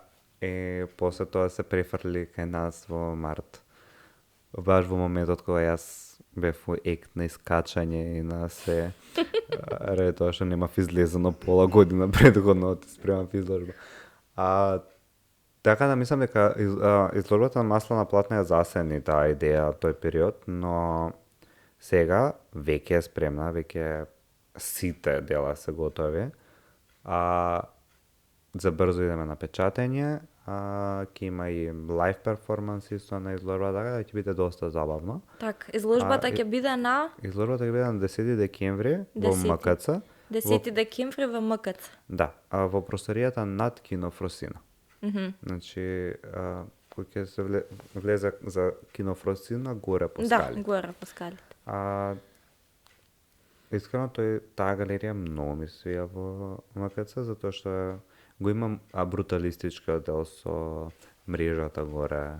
И после тоа се префрли кај нас во март. Баш во моментот кога јас бев во ект на искачање и на се ради тоа што немав излезено пола година предходно од спремав изложба. Така да мислам дека изложбата на Масло на платно ја засени таа идеја тој период, но сега веќе е спремна, веќе сите дела се готови. За брзо идеме на печатење, ќе има и лайв перформанс исто на изложбата, така да ќе биде доста забавно. Так, изложбата ќе биде на? Изложбата ќе биде на 10 декември во МКЦ. 10 декември во МКЦ. Да, во просторијата над Кино Фросина. Значи, кој ќе се влезе за Кино Фросина горе по скалите. Да, горе по скалите. Искрено таа галерија многу ми свија во МКЦ, затоа што го имам бруталистичкиот дел со мрежата горе,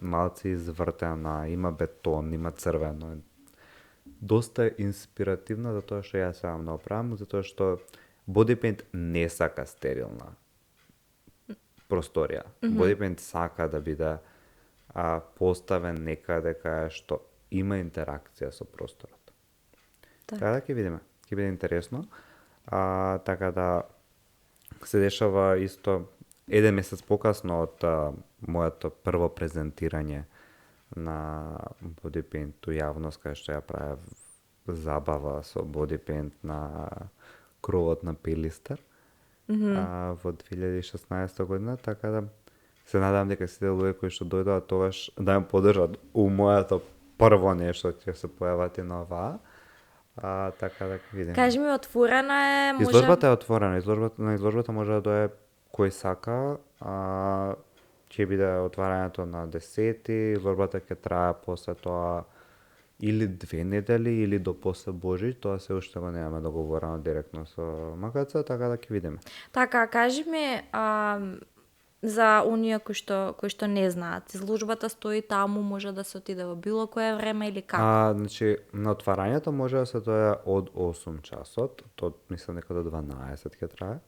малци извртена, има бетон, има црвено. Доста инспиративна затоа што јас сам да оправам, затоа што body paint не сака стерилна просторија. Body paint сака да биде поставен некаде кај што има интеракција со просторот. Така да ќе видиме, ќе биде интересно. Така да се дешава исто 1 месец покасно од моето прво презентирање на body paint у јавност, кај што ја правев забава со body paint на кровот на Пелистер во 2016 година, така да се надам дека сите луѓе кои што дојдоа тогаш да ме поддржат у моето прво нешто ќе се појават и на оваа. Така да ќе видиме. Кажи ми, отворена е, може... Изложбата е отворена. На изложбата може да дое кој сака. Ќе биде отварањето на 10-ти, изложбата ќе трае после тоа или 2 недели или до после Божи, тоа се уште го немаме договорено директно со МКЦ, така да ќе видиме. Така, кажи ми, за оние кои што не знаат, изложбата стои таму, може да се отиде во било кое време или како? Значи, на отварањето може да се доја од 8 часот, тоа мислам дека до 12 ќе трае.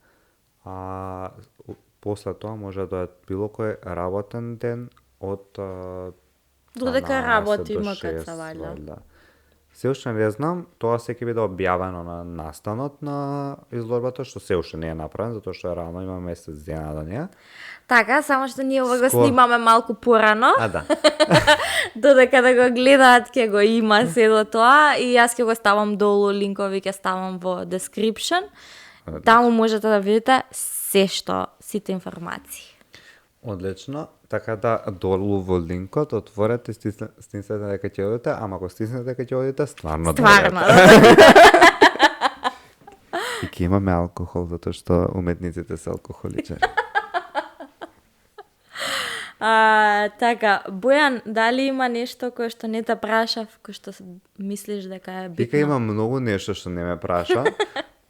После тоа може да дојат било кој работен ден од додека работи до МКЦ, 6, валјда. Се уште не знам, тоа се ќе биде објавено на настанот на изложбата, што се уште не е направен, затоа што е рано, има месец дена до неја. Така, само што ние ова го снимаме малку порано. Да. Додека да го гледаат ќе го има седо тоа и јас ќе го ставам долу, линкови ќе ставам во description. Таму можете да видите се што, сите информации. Одлично, така да долу во линкот отворете, стиснете дека ќе одите, ама ако стиснете дека ќе одите, стварно Стварно, дојдете. да. И ќе имаме алкохол, затоа што уметниците се алкохоличари. Така, Бојан, дали има нешто кое што не те прашав, кое што мислиш дека е битно? Вика има многу нешто што не ме праша,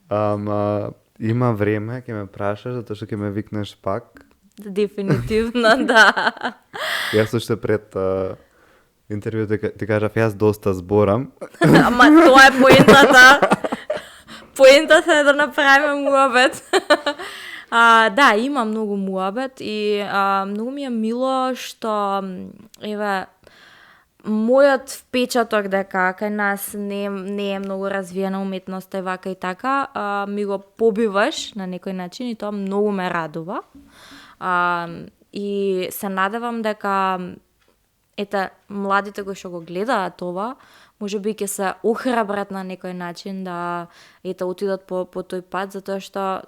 ама има време ќе ме прашаш, затоа што ќе ме викнеш пак. Дефинитивно, да. Јас уште пред интервјуто ти кажав, јас доста зборам. Ама тоа е поентата. Поентата е да направиме муабет. Да, има многу муабет и многу ми е мило што еве мојот впечаток дека кај нас не е многу развиена уметноста и вака и така, ми го побиваш на некој начин и тоа многу ме радува. И се надевам дека младите кои што го гледаат ова, може би ќе се охрабрат на некој начин да отидат по тој пат, затоа што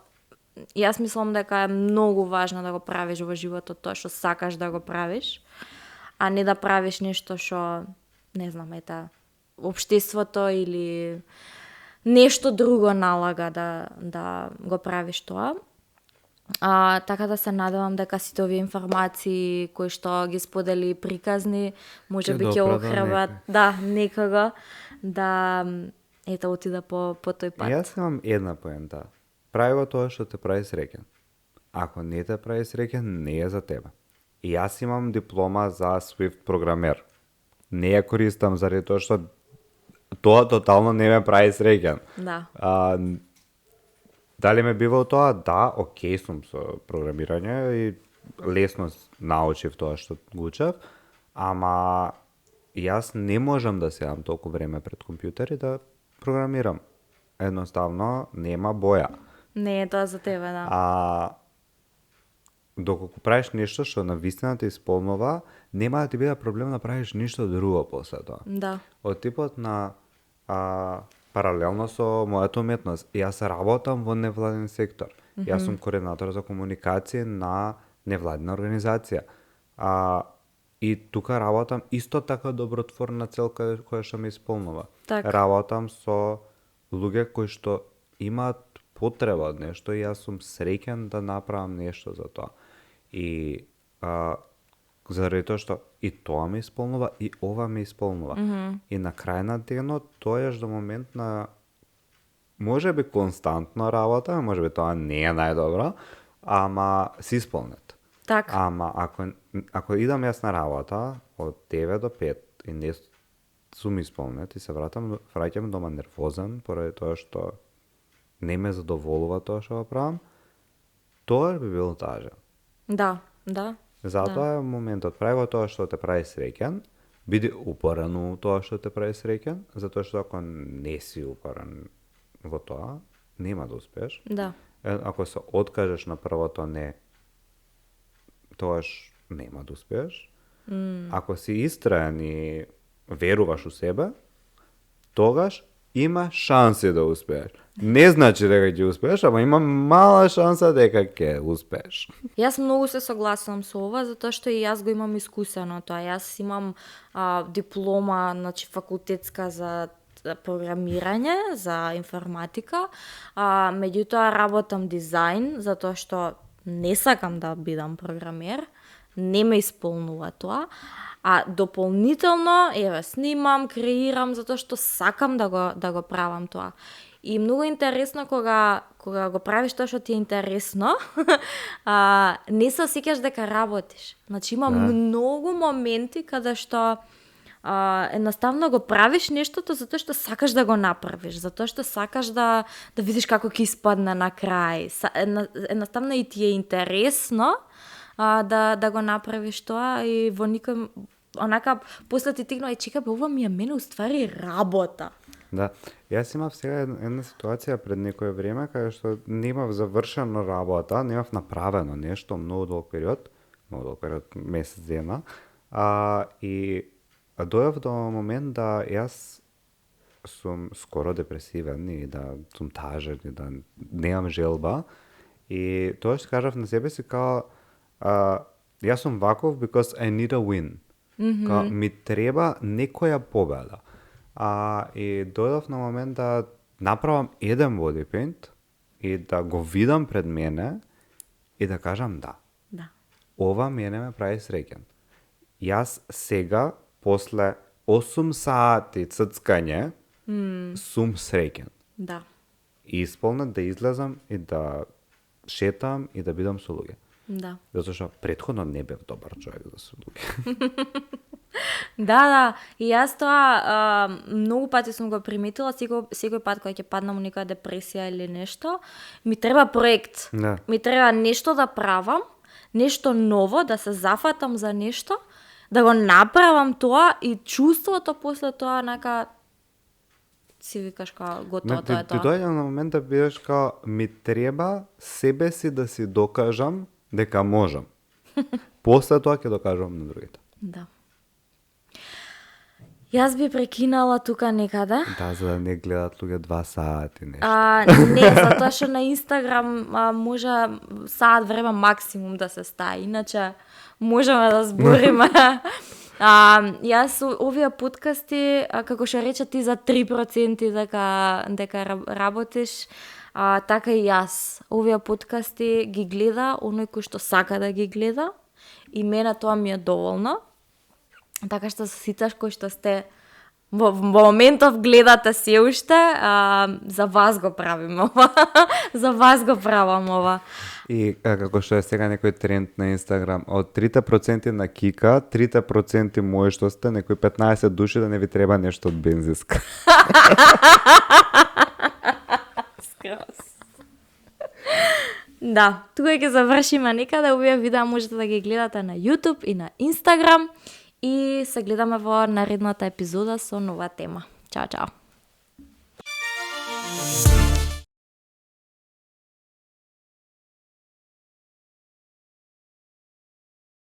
јас мислам дека е многу важно да го правиш во животот тоа што сакаш да го правиш, а не да правиш нешто што, не знам, општеството или нешто друго налага да го правиш тоа. Така да се надевам дека сите овие информации кои што ги сподели приказни, може би ќе охрабрат некого да отида по тој пат. Јас имам една поента. Прави го тоа што те прави среќен. Ако не те прави среќен, не е за тебе. И јас имам диплома за Swift програмер. Не ја користам заради тоа што тоа тотално не ме прави среќен. Да. Дали ме бива тоа? Да, окей сум со програмирање и лесно научив тоа што го учев, ама јас не можам да седам толку време пред компјутер и да програмирам. Едноставно нема боја. Не е тоа за тебе, да. Доколку правиш нешто што на вистина те исполнува, нема да ти биде проблем да правиш ништо друго после тоа. Да. Од типот на паралелно со мојата уметност, јас работам во невладен сектор. Јас сум координатор за комуникација на невладина организација. И тука работам исто така добротворна цел која што ме исполнува. Так. Работам со луѓе кои што имаат потреба од нешто и јас сум среќен да направам нешто за тоа. И заради тоа што и тоа ме исполнува и ова ме исполнува. И на крај на денот дојдеш до момент на може би константна работа, може би тоа не е најдобро, ама си исполнет. Так. Ама ако идам јас на работа од 9 до 5 и не сум исполнет и се враќам дома нервозен поради тоа што не ме задоволува тоа што го правам, тоа би било тажен. Да. Затоа е моментот, прави го тоа што те прави среќен, биди упорен у тоа што те прави среќен, затоа што ако не си упорен во тоа, нема да успееш. Да. Ако се откажеш на првото не, тоаш нема да успееш. Ако си истраен и веруваш у себе, тогаш има шанси да успееш. Не значи дека ќе успееш, ама има мала шанса дека ќе успееш. Јас многу се согласувам со ова, затоа што и јас го имам искусено тоа. Јас имам диплома, факултетска за програмирање, за информатика, меѓутоа работам дизајн, затоа што не сакам да бидам програмер, не ме исполнува тоа, а дополнително, снимам, креирам, затоа што сакам да го правам тоа. И многу интересно кога го правиш тоа што ти е интересно, не се осеќаш дека работиш. Значи има многу моменти каде што едноставно го правиш нештото затоа што сакаш да го направиш, затоа што сакаш да видиш како ќе испадне на крај. Едноставно и ти е интересно да го направиш тоа и во никој онака после ти тигнува и чека, ова ми е мене уствари работа. Да, јас имав сега една ситуација пред некое време каде што немав завршена работа, немав направено нешто многу долг период, месец дена, и дојав до момент да јас сум скоро депресивен и да сум тажен и да немам желба и тоа што кажав на себе си као Јас сум ваков because I need a win. Као, ми треба некоја победа. И дојдов на момент да направам еден body paint и да го видам пред мене и да кажам да. Да. Ова мене ме прави среќен. Јас сега, после 8 сати ццкање, сум среќен. Да. И исполнет да излезам и да шетам и да бидам со луѓе. Да. Затоа што претходно не бев добар човек за со луѓе. Да. И јас тоа многу пати сум го приметила, секој пат кога ќе паднам у некоја депресија или нешто, ми треба проект. Да. Ми треба нешто да правам, нешто ново, да се зафатам за нешто, да го направам тоа и чувството после тоа нека си викаш као готово, тоа е Ти тоа. дојде на момент да бидеш као ми треба себе си да си докажам дека можам. После тоа ќе докажам на другите. Да. Јас би прекинала тука некаде. Да, за да не гледат луѓе 2 сати нешто. Не, затоа што на Инстаграм може саат време максимум да се стаи, иначе можеме да збориме. Јас овие подкасти, како што рече ти за 3% дека работиш, така и јас. Овие подкасти ги гледа оној кој што сака да ги гледа и мене тоа ми е доволно. Така што сите кои што сте во моментов гледате се уште, за вас го правим ова. За вас го правам ова. И како што е сега некој тренд на Инстаграм, од 3% на Кика, 3% мои што сте, некои 15 души да не ви треба нешто од бензинска. Скрос. Да, тука ќе завршиме некаде. Овие видеа можете да ги гледате на YouTube и на Instagram. И се гледаме во наредната епизода со нова тема. Чао, чао!